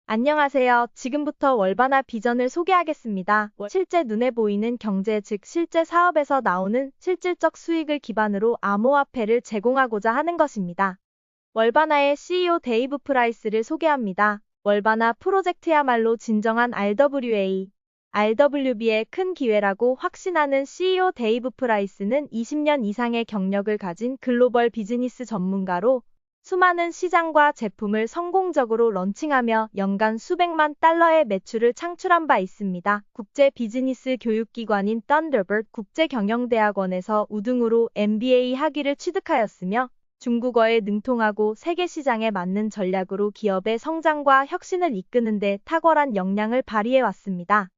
안녕하세요. 지금부터 월바나 비전을 소개하겠습니다. 실제 눈에 보이는 경제, 즉 실제 사업에서 나오는 실질적 수익을 기반으로 암호화폐를 제공하고자 하는 것입니다. 월바나의 CEO 데이브 프라이스를 소개합니다. 월바나 프로젝트야말로 진정한 RWB의 큰 기회라고 확신하는 CEO 데이브 프라이스는 20년 이상의 경력을 가진 글로벌 비즈니스 전문가로 수많은 시장과 제품을 성공적으로 런칭하며 연간 수백만 달러의 매출을 창출한 바 있습니다. 국제 비즈니스 교육기관인 썬더버드 국제경영대학원에서 우등으로 MBA 학위를 취득하였으며 중국어에 능통하고 세계 시장에 맞는 전략으로 기업의 성장과 혁신을 이끄는 데 탁월한 역량을 발휘해왔습니다.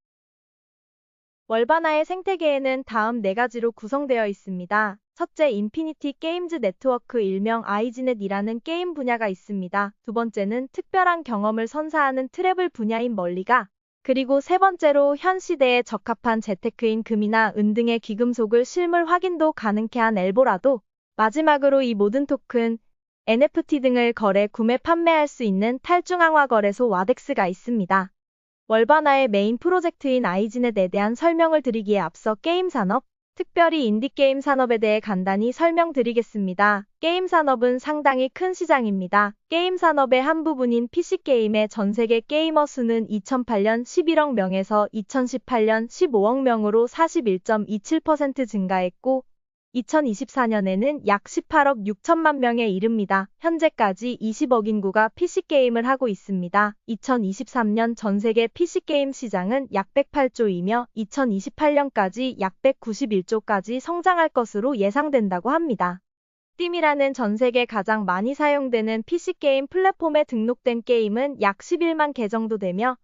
월바나의 생태계에는 다음 4가지로 구성되어 있습니다. 첫째, 인피니티 게임즈 네트워크 일명 아이지넷이라는 게임 분야가 있습니다. 두 번째는 특별한 경험을 선사하는 트래블 분야인 멀리가, 그리고 세 번째로 현 시대에 적합한 재테크인 금이나 은 등의 귀금속을 실물 확인도 가능케 한 엘보라도, 마지막으로 이 모든 토큰, NFT 등을 거래, 구매, 판매할 수 있는 탈중앙화 거래소 와덱스가 있습니다. 월바나의 메인 프로젝트인 아이지넷에 대한 설명을 드리기에 앞서 게임 산업, 특별히 인디게임 산업에 대해 간단히 설명드리겠습니다. 게임 산업은 상당히 큰 시장입니다. 게임 산업의 한 부분인 PC게임의 전세계 게이머 수는 2008년 11억 명에서 2018년 15억 명으로 41.27% 증가했고, 2024년에는 약 18억 6천만 명에 이릅니다. 현재까지 20억 인구가 PC게임을 하고 있습니다. 2023년 전세계 PC게임 시장은 약 108조이며 2028년까지 약 191조까지 성장할 것으로 예상된다고 합니다. 스팀이라는 전세계 가장 많이 사용되는 PC게임 플랫폼에 등록된 게임은 약 11만 개 정도 되며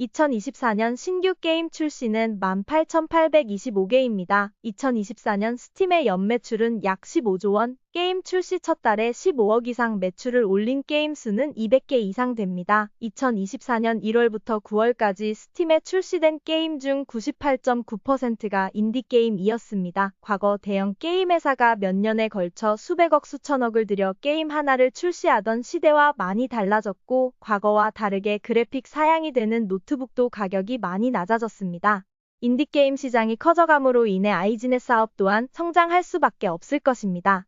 2024년 신규 게임 출시는 18,825개입니다. 2024년 스팀의 연매출은 약 15조 원, 게임 출시 첫 달에 15억 이상 매출을 올린 게임 수는 200개 이상 됩니다. 2024년 1월부터 9월까지 스팀에 출시된 게임 중 98.9%가 인디게임이었습니다. 과거 대형 게임 회사가 몇 년에 걸쳐 수백억 수천억을 들여 게임 하나를 출시하던 시대와 많이 달라졌고, 과거와 다르게 그래픽 사양이 되는 노트북도 가격이 많이 낮아졌습니다. 인디게임 시장이 커져감으로 인해 아이지넷 사업 또한 성장할 수밖에 없을 것입니다.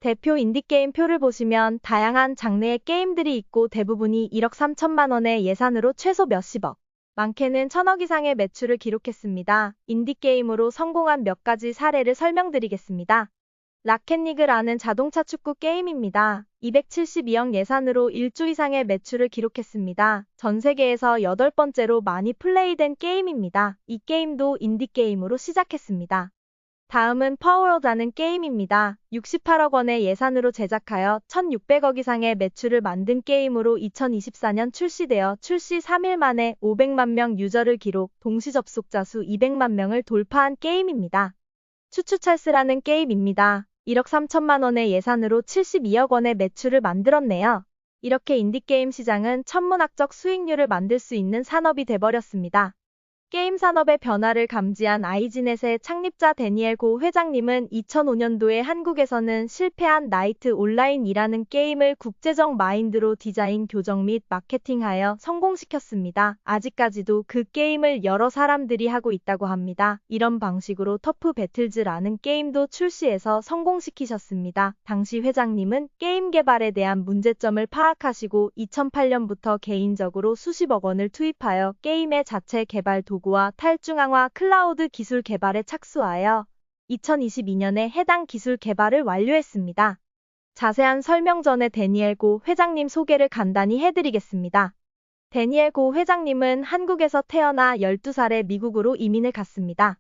대표 인디게임 표를 보시면 다양한 장르의 게임들이 있고 대부분이 1억 3천만 원의 예산으로 최소 몇십억, 많게는 1,000억 이상의 매출을 기록했습니다. 인디게임으로 성공한 몇 가지 사례를 설명드리겠습니다. 라켓리그라는 자동차 축구 게임입니다. 272억 예산으로 1조 이상의 매출을 기록했습니다. 전 세계에서 8번째로 많이 플레이된 게임입니다. 이 게임도 인디게임으로 시작했습니다. 다음은 파워워드라는 게임입니다. 68억 원의 예산으로 제작하여 1,600억 이상의 매출을 만든 게임으로 2024년 출시되어 출시 3일 만에 500만 명 유저를 기록, 동시 접속자 수 200만 명을 돌파한 게임입니다. 추추찰스라는 게임입니다. 1억 3천만 원의 예산으로 72억 원의 매출을 만들었네요. 이렇게 인디게임 시장은 천문학적 수익률을 만들 수 있는 산업이 돼버렸습니다. 게임 산업의 변화를 감지한 아이지넷의 창립자 데니엘 고 회장님은 2005년도에 한국에서는 실패한 나이트 온라인이라는 게임을 국제적 마인드로 디자인, 교정 및 마케팅하여 성공시켰습니다. 아직까지도 그 게임을 여러 사람들이 하고 있다고 합니다. 이런 방식으로 터프 배틀즈라는 게임도 출시해서 성공시키셨습니다. 당시 회장님은 게임 개발에 대한 문제점을 파악하시고 2008년부터 개인적으로 수십억 원을 투입하여 게임의 자체 개발 도구와 탈중앙화 클라우드 기술 개발에 착수하여 2022년에 해당 기술 개발을 완료했습니다. 자세한 설명 전에 데니엘 고 회장님 소개를 간단히 해드리겠습니다. 데니엘 고 회장님은 한국에서 태어나 12살에 미국으로 이민을 갔습니다.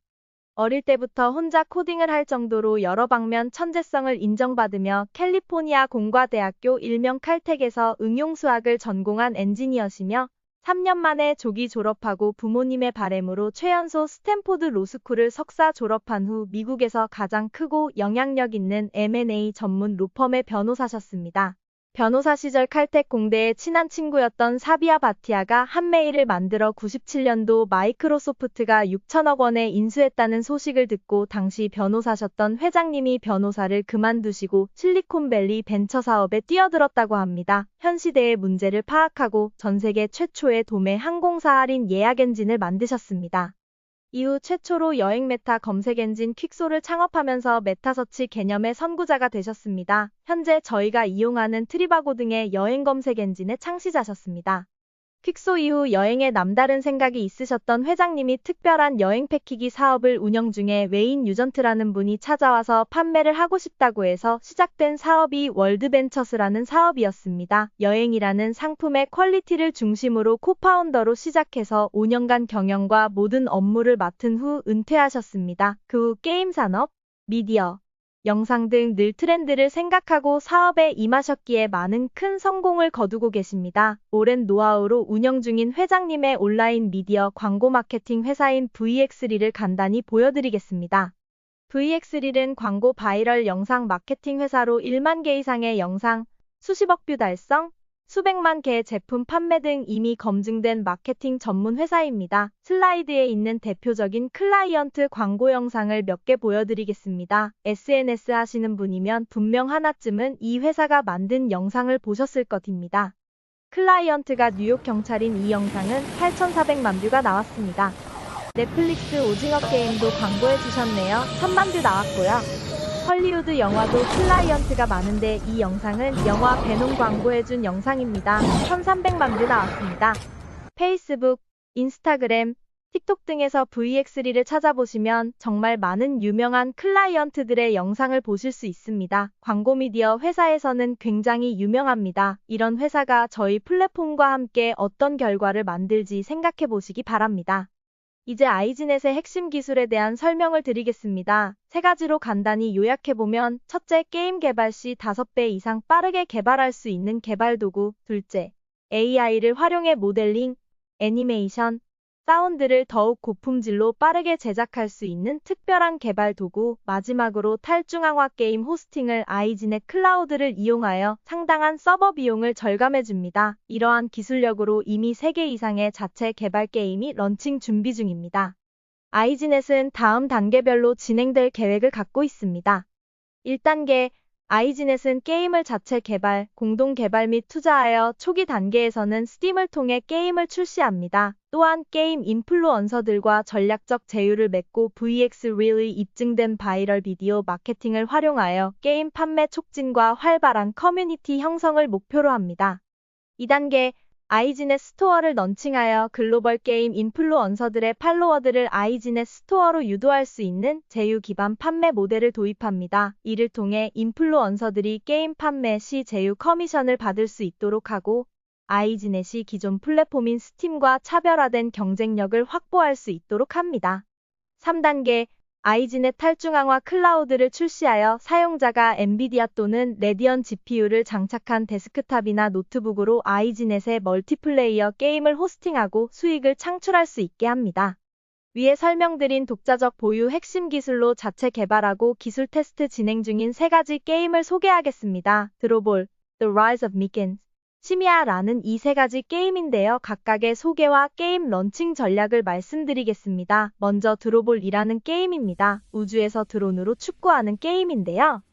어릴 때부터 혼자 코딩을 할 정도로 여러 방면 천재성을 인정받으며 캘리포니아 공과대학교 일명 칼텍에서 응용수학을 전공한 엔지니어시며 3년 만에 조기 졸업하고 부모님의 바람으로 최연소 스탠포드 로스쿨을 석사 졸업한 후 미국에서 가장 크고 영향력 있는 M&A 전문 로펌의 변호사셨습니다. 변호사 시절 칼텍 공대의 친한 친구였던 사비아 바티아가 한 메일을 만들어 97년도 마이크로소프트가 6천억 원에 인수했다는 소식을 듣고 당시 변호사셨던 회장님이 변호사를 그만두시고 실리콘밸리 벤처 사업에 뛰어들었다고 합니다. 현 시대의 문제를 파악하고 전 세계 최초의 도매 항공사 할인 예약 엔진을 만드셨습니다. 이후 최초로 여행 메타 검색 엔진 퀵소를 창업하면서 메타서치 개념의 선구자가 되셨습니다. 현재 저희가 이용하는 트리바고 등의 여행 검색 엔진의 창시자셨습니다. 퀵소 이후 여행에 남다른 생각이 있으셨던 회장님이 특별한 여행 패키지 사업을 운영 중에 웨인 유전트라는 분이 찾아와서 판매를 하고 싶다고 해서 시작된 사업이 월드벤처스라는 사업이었습니다. 여행이라는 상품의 퀄리티를 중심으로 코파운더로 시작해서 5년간 경영과 모든 업무를 맡은 후 은퇴하셨습니다. 그 후 게임 산업, 미디어, 영상 등 늘 트렌드를 생각하고 사업에 임하셨기에 많은 큰 성공을 거두고 계십니다. 오랜 노하우로 운영 중인 회장님의 온라인 미디어 광고 마케팅 회사인 VX-릴을 간단히 보여드리겠습니다. VX-릴은 광고 바이럴 영상 마케팅 회사로 1만 개 이상의 영상, 수십억 뷰 달성, 수백만 개의 제품 판매 등 이미 검증된 마케팅 전문 회사입니다. 슬라이드에 있는 대표적인 클라이언트 광고 영상을 몇 개 보여드리겠습니다. SNS 하시는 분이면 분명 하나쯤은 이 회사가 만든 영상을 보셨을 것입니다. 클라이언트가 뉴욕 경찰인 이 영상은 8,400만 뷰가 나왔습니다. 넷플릭스 오징어 게임도 광고해 주셨네요. 1,000만 뷰 나왔고요. 헐리우드 영화도 클라이언트가 많은데 이 영상은 영화 베놈 광고해준 영상입니다. 1,300만 뷰 나왔습니다. 페이스북, 인스타그램, 틱톡 등에서 VX-릴을 찾아보시면 정말 많은 유명한 클라이언트들의 영상을 보실 수 있습니다. 광고 미디어 회사에서는 굉장히 유명합니다. 이런 회사가 저희 플랫폼과 함께 어떤 결과를 만들지 생각해 보시기 바랍니다. 이제 아이지넷의 핵심 기술에 대한 설명을 드리겠습니다. 세 가지로 간단히 요약해보면 첫째, 게임 개발 시 5배 이상 빠르게 개발할 수 있는 개발 도구. 둘째, AI를 활용해 모델링, 애니메이션, 사운드를 더욱 고품질로 빠르게 제작할 수 있는 특별한 개발 도구. 마지막으로 탈중앙화 게임 호스팅을 아이지넷 클라우드를 이용하여 상당한 서버 비용을 절감해줍니다. 이러한 기술력으로 이미 3개 이상의 자체 개발 게임이 런칭 준비 중입니다. 아이지넷은 다음 단계별로 진행될 계획을 갖고 있습니다. 1단계, 아이지넷은 게임을 자체 개발, 공동 개발 및 투자하여 초기 단계에서는 스팀을 통해 게임을 출시합니다. 또한 게임 인플루언서들과 전략적 제휴를 맺고 VX-릴의 입증된 바이럴 비디오 마케팅을 활용하여 게임 판매 촉진과 활발한 커뮤니티 형성을 목표로 합니다. 2단계, 아이지넷 스토어를 런칭하여 글로벌 게임 인플루언서들의 팔로워들을 아이지넷 스토어로 유도할 수 있는 제휴 기반 판매 모델을 도입합니다. 이를 통해 인플루언서들이 게임 판매 시 제휴 커미션을 받을 수 있도록 하고 아이지넷이 기존 플랫폼인 스팀과 차별화된 경쟁력을 확보할 수 있도록 합니다. 3단계, 아이지넷 탈중앙화 클라우드를 출시하여 사용자가 엔비디아 또는 레디언 GPU를 장착한 데스크탑이나 노트북으로 아이지넷의 멀티플레이어 게임을 호스팅하고 수익을 창출할 수 있게 합니다. 위에 설명드린 독자적 보유 핵심 기술로 자체 개발하고 기술 테스트 진행 중인 3가지 게임을 소개하겠습니다. 드로볼, The Rise of Mikins, 시미아라는 이 3가지 게임인데요. 각각의 소개와 게임 런칭 전략을 말씀드리겠습니다. 먼저 드로볼이라는 게임입니다. 우주에서 드론으로 축구하는 게임인데요.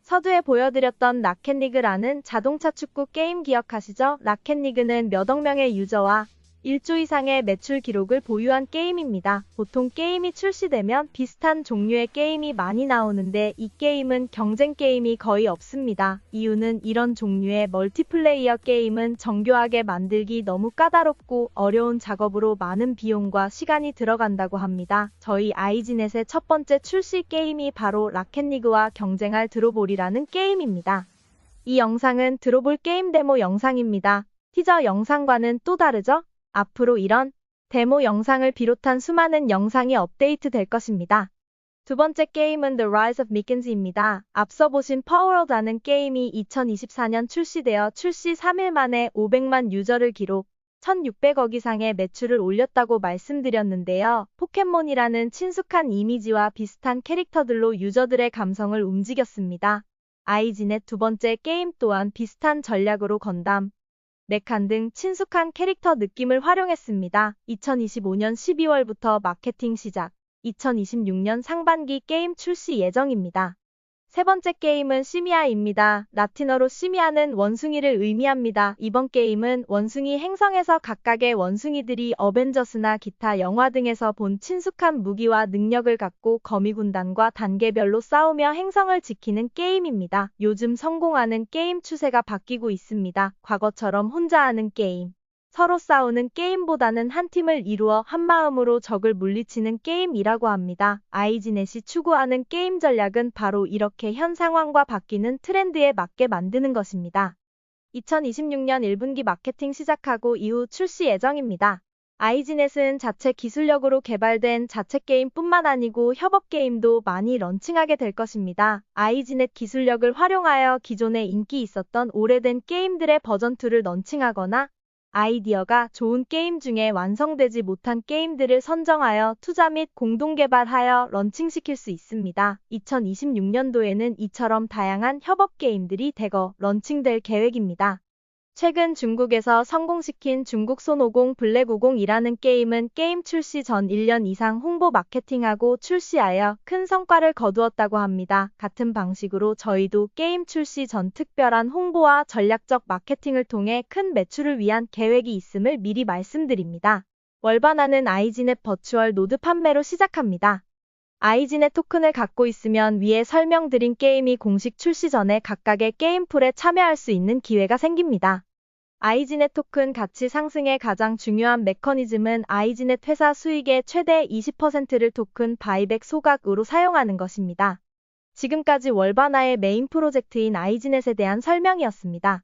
서두에 보여드렸던 라켓리그라는 자동차 축구 게임 기억하시죠? 라켓리그는 몇억 명의 유저와 1조 이상의 매출 기록을 보유한 게임입니다. 보통 게임이 출시되면 비슷한 종류의 게임이 많이 나오는데 이 게임은 경쟁 게임이 거의 없습니다. 이유는 이런 종류의 멀티플레이어 게임은 정교하게 만들기 너무 까다롭고 어려운 작업으로 많은 비용과 시간이 들어간다고 합니다. 저희 아이지넷의 첫 번째 출시 게임이 바로 라켓리그와 경쟁할 드로볼이라는 게임입니다. 이 영상은 드로볼 게임 데모 영상입니다. 티저 영상과는 또 다르죠? 앞으로 이런 데모 영상을 비롯한 수많은 영상이 업데이트 될 것입니다. 두 번째 게임은 The Rise of Mikins입니다. 앞서 보신 파워월드라는 게임이 2024년 출시되어 출시 3일 만에 500만 유저를 기록, 1,600억 이상의 매출을 올렸다고 말씀드렸는데요. 포켓몬이라는 친숙한 이미지와 비슷한 캐릭터들로 유저들의 감성을 움직였습니다. 아이지넷 두 번째 게임 또한 비슷한 전략으로 건담, 네칸 등 친숙한 캐릭터 느낌을 활용했습니다. 2025년 12월부터 마케팅 시작, 2026년 상반기 게임 출시 예정입니다. 세 번째 게임은 시미아입니다. 라틴어로 시미아는 원숭이를 의미합니다. 이번 게임은 원숭이 행성에서 각각의 원숭이들이 어벤져스나 기타 영화 등에서 본 친숙한 무기와 능력을 갖고 거미군단과 단계별로 싸우며 행성을 지키는 게임입니다. 요즘 성공하는 게임 추세가 바뀌고 있습니다. 과거처럼 혼자 하는 게임, 서로 싸우는 게임보다는 한 팀을 이루어 한마음으로 적을 물리치는 게임이라고 합니다. 아이지넷이 추구하는 게임 전략은 바로 이렇게 현 상황과 바뀌는 트렌드에 맞게 만드는 것입니다. 2026년 1분기 마케팅 시작하고 이후 출시 예정입니다. 아이지넷은 자체 기술력으로 개발된 자체 게임뿐만 아니고 협업 게임도 많이 런칭하게 될 것입니다. 아이지넷 기술력을 활용하여 기존에 인기 있었던 오래된 게임들의 버전2를 런칭하거나 아이디어가 좋은 게임 중에 완성되지 못한 게임들을 선정하여 투자 및 공동 개발하여 런칭시킬 수 있습니다. 2026년도에는 이처럼 다양한 협업 게임들이 대거 런칭될 계획입니다. 최근 중국에서 성공시킨 중국 손50 블랙50이라는 게임은 게임 출시 전 1년 이상 홍보 마케팅하고 출시하여 큰 성과를 거두었다고 합니다. 같은 방식으로 저희도 게임 출시 전 특별한 홍보와 전략적 마케팅을 통해 큰 매출을 위한 계획이 있음을 미리 말씀드립니다. 월바나는 아이지넷 버추얼 노드 판매로 시작합니다. 아이지넷 토큰을 갖고 있으면 위에 설명드린 게임이 공식 출시 전에 각각의 게임풀에 참여할 수 있는 기회가 생깁니다. 아이지넷 토큰 가치 상승의 가장 중요한 메커니즘은 아이지넷 회사 수익의 최대 20%를 토큰 바이백 소각으로 사용하는 것입니다. 지금까지 월바나의 메인 프로젝트인 아이지넷에 대한 설명이었습니다.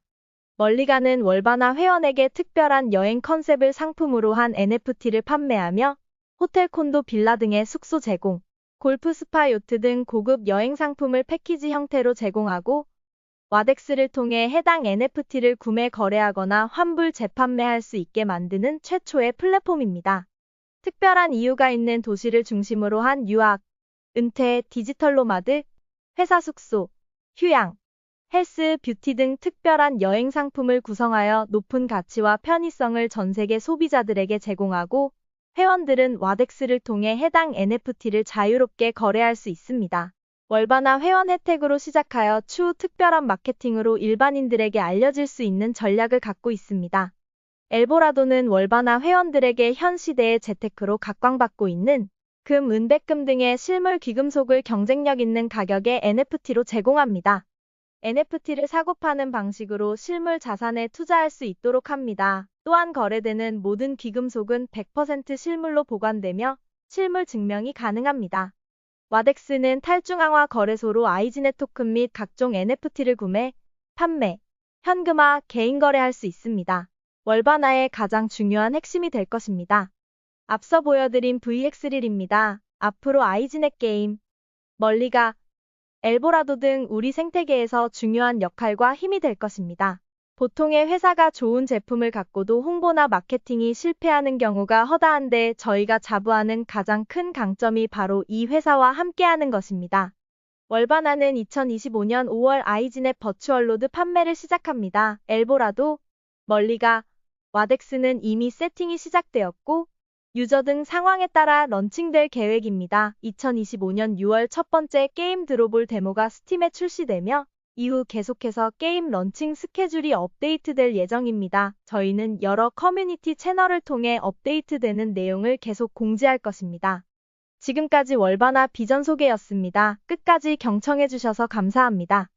멀리가는 월바나 회원에게 특별한 여행 컨셉을 상품으로 한 NFT를 판매하며 호텔 콘도 빌라 등의 숙소 제공, 골프 스파 요트 등 고급 여행 상품을 패키지 형태로 제공하고 와덱스를 통해 해당 NFT를 구매 거래하거나 환불 재판매할 수 있게 만드는 최초의 플랫폼입니다. 특별한 이유가 있는 도시를 중심으로 한 유학, 은퇴, 디지털 노마드, 회사 숙소, 휴양, 헬스, 뷰티 등 특별한 여행 상품을 구성하여 높은 가치와 편의성을 전 세계 소비자들에게 제공하고 회원들은 와덱스를 통해 해당 NFT를 자유롭게 거래할 수 있습니다. 월바나 회원 혜택으로 시작하여 추후 특별한 마케팅으로 일반인들에게 알려질 수 있는 전략을 갖고 있습니다. 엘보라도는 월바나 회원들에게 현 시대의 재테크로 각광받고 있는 금, 은, 백금 등의 실물 귀금속을 경쟁력 있는 가격에 NFT로 제공합니다. NFT를 사고 파는 방식으로 실물 자산에 투자할 수 있도록 합니다. 또한 거래되는 모든 귀금속은 100% 실물로 보관되며 실물 증명이 가능합니다. 와덱스는 탈중앙화 거래소로 아이지넷 토큰 및 각종 NFT를 구매, 판매, 현금화, 개인 거래할 수 있습니다. 월바나의 가장 중요한 핵심이 될 것입니다. 앞서 보여드린 VX1입니다. 앞으로 아이지넷 게임, 멀리가, 엘보라도 등 우리 생태계에서 중요한 역할과 힘이 될 것입니다. 보통의 회사가 좋은 제품을 갖고도 홍보나 마케팅이 실패하는 경우가 허다한데 저희가 자부하는 가장 큰 강점이 바로 이 회사와 함께하는 것입니다. 월바나는 2025년 5월 아이지넷 버추얼로드 판매를 시작합니다. 엘보라도, 멀리가, 와덱스는 이미 세팅이 시작되었고 유저 등 상황에 따라 런칭될 계획입니다. 2025년 6월 첫 번째 게임 드로볼 데모가 스팀에 출시되며 이후 계속해서 게임 런칭 스케줄이 업데이트될 예정입니다. 저희는 여러 커뮤니티 채널을 통해 업데이트되는 내용을 계속 공지할 것입니다. 지금까지 월바나 비전 소개였습니다. 끝까지 경청해주셔서 감사합니다.